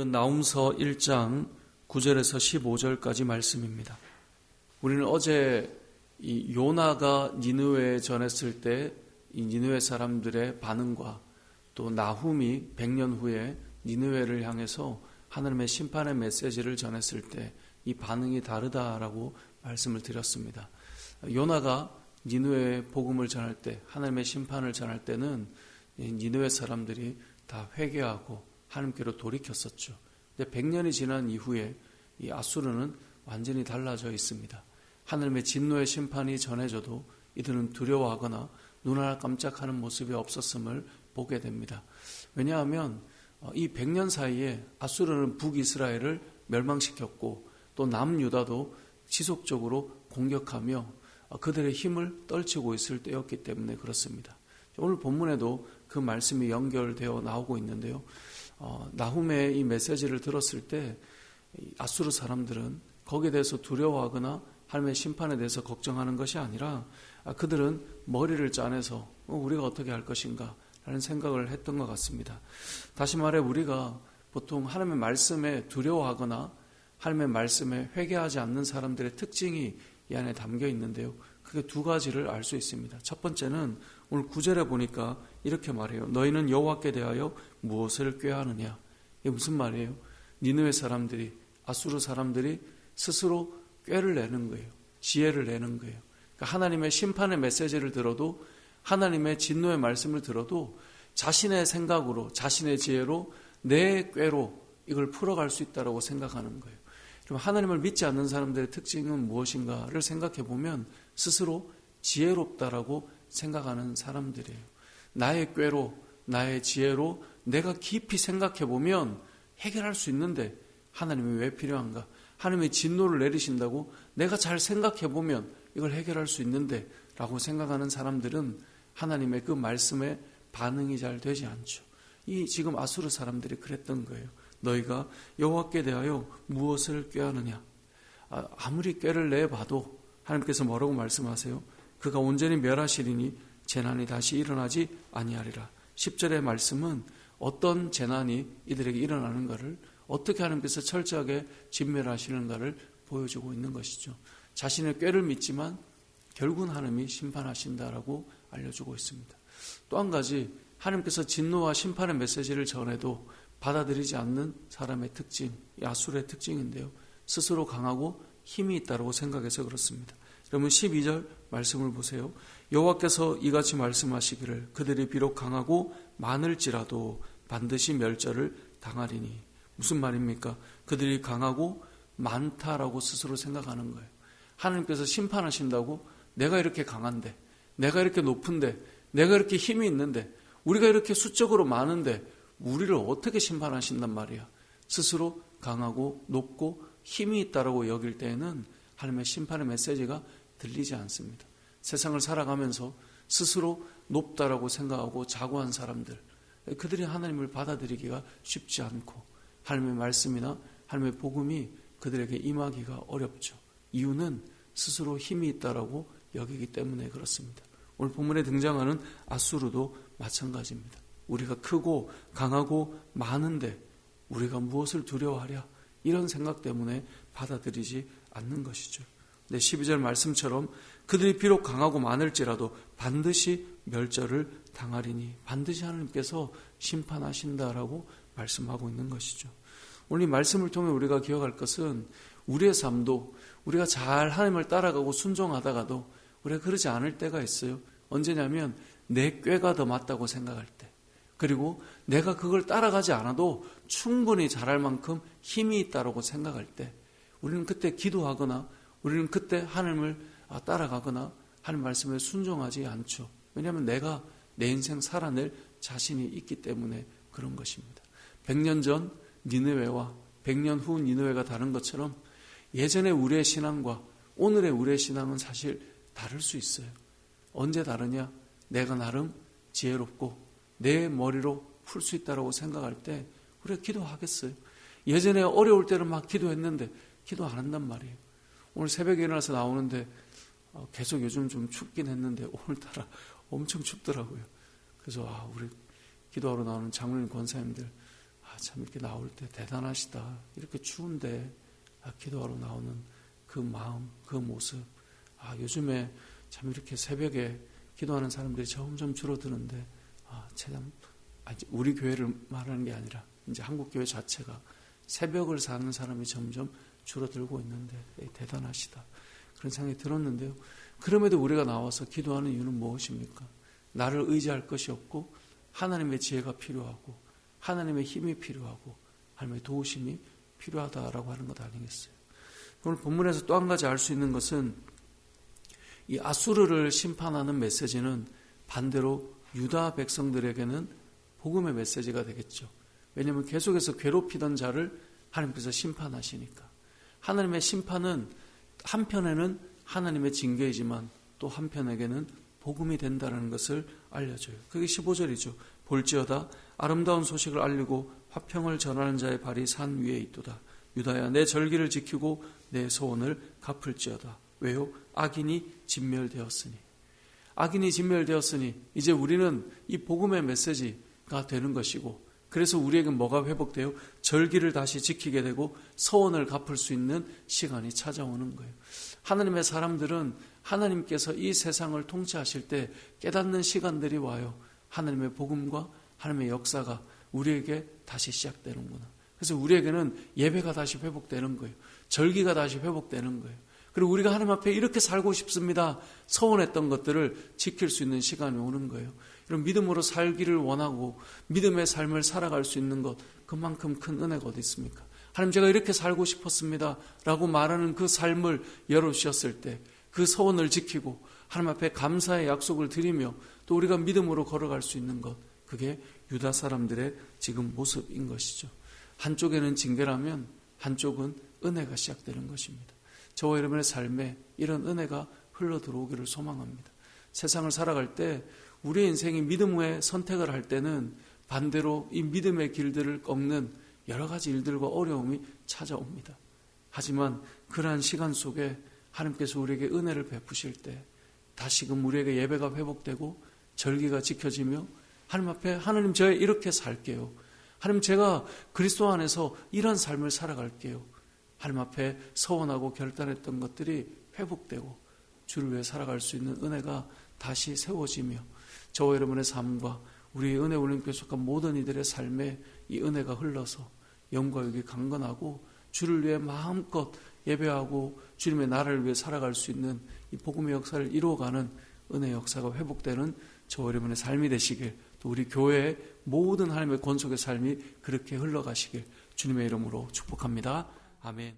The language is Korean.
오늘은 나훔서 1장 9절에서 15절까지 말씀입니다. 우리는 어제 이 요나가 니느웨에 전했을 때 이 니느웨 사람들의 반응과 또 나훔이 100년 후에 니느웨를 향해서 하나님의 심판의 메시지를 전했을 때 이 반응이 다르다라고 말씀을 드렸습니다. 요나가 니느웨에 복음을 전할 때, 하나님의 심판을 전할 때는 니느웨 사람들이 다 회개하고 하나님께로 돌이켰었죠. 근데 100년이 지난 이후에 이 아수르는 완전히 달라져 있습니다. 하나님의 진노의 심판이 전해져도 이들은 두려워하거나 눈 하나 깜짝하는 모습이 없었음을 보게 됩니다. 왜냐하면 이 100년 사이에 아수르는 북이스라엘을 멸망시켰고 또 남유다도 지속적으로 공격하며 그들의 힘을 떨치고 있을 때였기 때문에 그렇습니다. 오늘 본문에도 그 말씀이 연결되어 나오고 있는데요. 나훔의 이 메시지를 들었을 때 아수르 사람들은 거기에 대해서 두려워하거나 하나님의 심판에 대해서 걱정하는 것이 아니라 그들은 머리를 짜내서 우리가 어떻게 할 것인가 라는 생각을 했던 것 같습니다. 다시 말해 우리가 보통 하나님의 말씀에 두려워하거나 하나님의 말씀에 회개하지 않는 사람들의 특징이 이 안에 담겨 있는데요. 그게 두 가지를 알 수 있습니다. 첫 번째는 오늘 9절에 보니까 이렇게 말해요. 너희는 여호와께 대하여 무엇을 꾀하느냐. 이게 무슨 말이에요? 니느웨 사람들이, 아수르 사람들이 스스로 꾀를 내는 거예요. 지혜를 내는 거예요. 그러니까 하나님의 심판의 메시지를 들어도, 하나님의 진노의 말씀을 들어도 자신의 생각으로, 자신의 지혜로, 내 꾀로 이걸 풀어갈 수 있다고 생각하는 거예요. 그럼 하나님을 믿지 않는 사람들의 특징은 무엇인가를 생각해 보면 스스로 지혜롭다라고 생각하는 사람들이에요. 나의 꾀로, 나의 지혜로 내가 깊이 생각해 보면 해결할 수 있는데 하나님이 왜 필요한가? 하나님의 진노를 내리신다고 내가 잘 생각해 보면 이걸 해결할 수 있는데 라고 생각하는 사람들은 하나님의 그 말씀에 반응이 잘 되지 않죠. 이 지금 아수르 사람들이 그랬던 거예요. 너희가 여호와께 대하여 무엇을 꾀하느냐. 아무리 꾀를 내봐도 하나님께서 뭐라고 말씀하세요? 그가 온전히 멸하시리니 재난이 다시 일어나지 아니하리라. 10절의 말씀은 어떤 재난이 이들에게 일어나는가를, 어떻게 하나님께서 철저하게 진멸하시는가를 보여주고 있는 것이죠. 자신의 꾀를 믿지만 결국은 하나님이 심판하신다라고 알려주고 있습니다. 또 한 가지, 하나님께서 진노와 심판의 메시지를 전해도 받아들이지 않는 사람의 특징, 아수르의 특징인데요. 스스로 강하고 힘이 있다고 생각해서 그렇습니다. 여러분 12절 말씀을 보세요. 여호와께서 이같이 말씀하시기를 그들이 비록 강하고 많을지라도 반드시 멸절을 당하리니. 무슨 말입니까? 그들이 강하고 많다라고 스스로 생각하는 거예요. 하나님께서 심판하신다고 내가 이렇게 강한데, 내가 이렇게 높은데, 내가 이렇게 힘이 있는데, 우리가 이렇게 수적으로 많은데 우리를 어떻게 심판하신단 말이야. 스스로 강하고 높고 힘이 있다라고 여길 때에는 하나님의 심판의 메시지가 들리지 않습니다. 세상을 살아가면서 스스로 높다라고 생각하고 자고한 사람들, 그들이 하나님을 받아들이기가 쉽지 않고 하나님의 말씀이나 하나님의 복음이 그들에게 임하기가 어렵죠. 이유는 스스로 힘이 있다라고 여기기 때문에 그렇습니다. 오늘 본문에 등장하는 아수르도 마찬가지입니다. 우리가 크고 강하고 많은데 우리가 무엇을 두려워하랴, 이런 생각 때문에 받아들이지 않는 것이죠. 네, 12절 말씀처럼 그들이 비록 강하고 많을지라도 반드시 멸절을 당하리니, 반드시 하나님께서 심판하신다라고 말씀하고 있는 것이죠. 오늘 이 말씀을 통해 우리가 기억할 것은 우리의 삶도 우리가 잘 하나님을 따라가고 순종하다가도 우리가 그러지 않을 때가 있어요. 언제냐면 내 꾀가 더 맞다고 생각할 때, 그리고 내가 그걸 따라가지 않아도 충분히 잘할 만큼 힘이 있다고 생각할 때, 우리는 그때 기도하거나 우리는 그때 하나님을 따라가거나 하나님 말씀에 순종하지 않죠. 왜냐하면 내가 내 인생 살아낼 자신이 있기 때문에 그런 것입니다. 100년 전 니느웨와 100년 후 니느웨가 다른 것처럼 예전의 우리의 신앙과 오늘의 우리의 신앙은 사실 다를 수 있어요. 언제 다르냐? 내가 나름 지혜롭고 내 머리로 풀 수 있다고 생각할 때 우리가 기도하겠어요. 예전에 어려울 때는 막 기도했는데 기도 안 한단 말이에요. 오늘 새벽에 일어나서 나오는데 계속 요즘 좀 춥긴 했는데 오늘따라 엄청 춥더라고요. 그래서 우리 기도하러 나오는 장로님 권사님들 참 이렇게 나올 때 대단하시다. 이렇게 추운데 기도하러 나오는 그 마음, 그 모습. 요즘에 참 이렇게 새벽에 기도하는 사람들이 점점 줄어드는데, 참, 우리 교회를 말하는 게 아니라 이제 한국 교회 자체가 새벽을 사는 사람이 점점 줄어들고 있는데 대단하시다. 그런 생각이 들었는데요. 그럼에도 우리가 나와서 기도하는 이유는 무엇입니까? 나를 의지할 것이 없고 하나님의 지혜가 필요하고 하나님의 힘이 필요하고 하나님의 도우심이 필요하다라고 하는 것 아니겠어요? 오늘 본문에서 또 한 가지 알 수 있는 것은 이 아수르를 심판하는 메시지는 반대로 유다 백성들에게는 복음의 메시지가 되겠죠. 왜냐하면 계속해서 괴롭히던 자를 하나님께서 심판하시니까. 하나님의 심판은 한편에는 하나님의 징계이지만 또 한편에게는 복음이 된다는 것을 알려줘요. 그게 15절이죠. 볼지어다 아름다운 소식을 알리고 화평을 전하는 자의 발이 산 위에 있도다. 유다야 내 절기를 지키고 내 소원을 갚을지어다. 왜요? 악인이 진멸되었으니. 악인이 진멸되었으니 이제 우리는 이 복음의 메시지가 되는 것이고, 그래서 우리에게 뭐가 회복돼요? 절기를 다시 지키게 되고 서원을 갚을 수 있는 시간이 찾아오는 거예요. 하나님의 사람들은 하나님께서 이 세상을 통치하실 때 깨닫는 시간들이 와요. 하나님의 복음과 하나님의 역사가 우리에게 다시 시작되는구나. 그래서 우리에게는 예배가 다시 회복되는 거예요. 절기가 다시 회복되는 거예요. 그리고 우리가 하나님 앞에 이렇게 살고 싶습니다. 서원했던 것들을 지킬 수 있는 시간이 오는 거예요. 이런 믿음으로 살기를 원하고 믿음의 삶을 살아갈 수 있는 것, 그만큼 큰 은혜가 어디 있습니까? 하나님 제가 이렇게 살고 싶었습니다 라고 말하는 그 삶을 열어주셨을 때 그 서원을 지키고 하나님 앞에 감사의 약속을 드리며 또 우리가 믿음으로 걸어갈 수 있는 것, 그게 유다 사람들의 지금 모습인 것이죠. 한쪽에는 징계라면 한쪽은 은혜가 시작되는 것입니다. 저와 여러분의 삶에 이런 은혜가 흘러 들어오기를 소망합니다. 세상을 살아갈 때 우리의 인생이 믿음의 선택을 할 때는 반대로 이 믿음의 길들을 꺾는 여러 가지 일들과 어려움이 찾아옵니다. 하지만 그러한 시간 속에 하나님께서 우리에게 은혜를 베푸실 때 다시금 우리에게 예배가 회복되고 절기가 지켜지며 하나님 앞에 하나님 제가 이렇게 살게요. 하나님 제가 그리스도 안에서 이런 삶을 살아갈게요. 하나님 앞에 서원하고 결단했던 것들이 회복되고 주를 위해 살아갈 수 있는 은혜가 다시 세워지며 저와 여러분의 삶과 우리의 은혜 올림픽에 속한 모든 이들의 삶에 이 은혜가 흘러서 영과 육이 강건하고 주를 위해 마음껏 예배하고 주님의 나라를 위해 살아갈 수 있는 이 복음의 역사를 이루어가는 은혜의 역사가 회복되는 저와 여러분의 삶이 되시길, 또 우리 교회의 모든 하나님의 권속의 삶이 그렇게 흘러가시길 주님의 이름으로 축복합니다. 아멘.